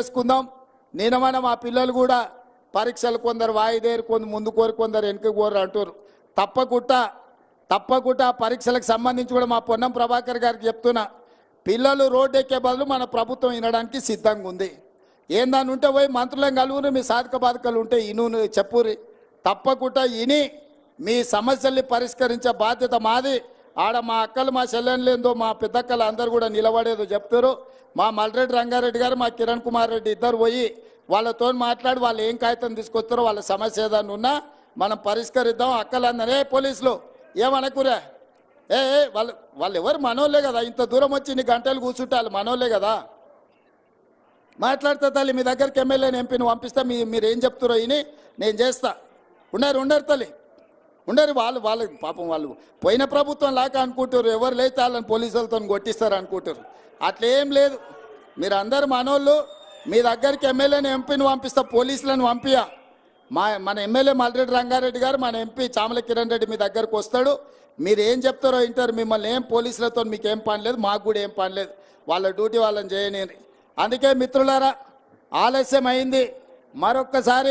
చేసుకుందాం. నిన్న మా పిల్లలు కూడా పరీక్షలు కొందరు వాయిదేరు, కొందరు ముందు కోరు, కొందరు వెనుక కోరు అంటారు. తప్పకుండా పరీక్షలకు సంబంధించి కూడా మా పొన్నం ప్రభాకర్ గారికి చెప్తున్నా, పిల్లలు రోడ్డు ఎక్కే బదులు మన ప్రభుత్వం వినడానికి సిద్ధంగా ఉంది. ఏందని ఉంటే పోయి మంత్రులను కలుగురు, మీ సాధక బాధకాలు ఉంటే ఇను చెప్పురి. తప్పకుండా ఇని మీ సమస్యల్ని పరిష్కరించే బాధ్యత మాది. ఆడ మా అక్కలు మా చెల్లెళ్ళేందో మా పెద్దక్కలు అందరూ కూడా నిలబడేదో చెప్తారు. మా మల్రెడ్డి రంగారెడ్డి గారు మా కిరణ్ కుమార్ రెడ్డి ఇద్దరు పోయి వాళ్ళతో మాట్లాడి వాళ్ళు ఏం కాగితం తీసుకొస్తారో వాళ్ళ సమస్య ఏదన్నా ఉన్నా మనం పరిష్కరిద్దాం. అక్కలందరే పోలీసులు ఏమనకురా, వాళ్ళు ఎవరు మనోళ్ళే కదా, ఇంత దూరం వచ్చి ఇన్ని గంటలు కూర్చుంటే వాళ్ళు మనోళ్ళే కదా. మాట్లాడితే తల్లి మీ దగ్గరికి ఎమ్మెల్యేని ఎంపీని పంపిస్తే మీరు ఏం చెప్తారో ఇని నేను చేస్తా. ఉండరు తల్లి ఉండరు. వాళ్ళు పాపం వాళ్ళు పోయిన ప్రభుత్వం లాగా అనుకుంటారు, ఎవరు లేతే వాళ్ళని పోలీసులతో కొట్టిస్తారు అనుకుంటారు. అట్లేం లేదు. మీరు అందరు మనోళ్ళు, మీ దగ్గరికి ఎమ్మెల్యేని ఎంపీని పంపిస్తా, పోలీసులను పంపియా. మన ఎమ్మెల్యే మల్రెడ్డి రంగారెడ్డి గారు, మన ఎంపీ చామల కిరణ్ రెడ్డి మీ దగ్గరకు వస్తాడు. మీరు ఏం చెప్తారో వింటారు. మిమ్మల్ని ఏం పోలీసులతో మీకు ఏం పని లేదు, మాకు కూడా ఏం పని లేదు. వాళ్ళ డ్యూటీ వాళ్ళని చేయని. అందుకే మిత్రులారా, ఆలస్యం అయింది. మరొక్కసారి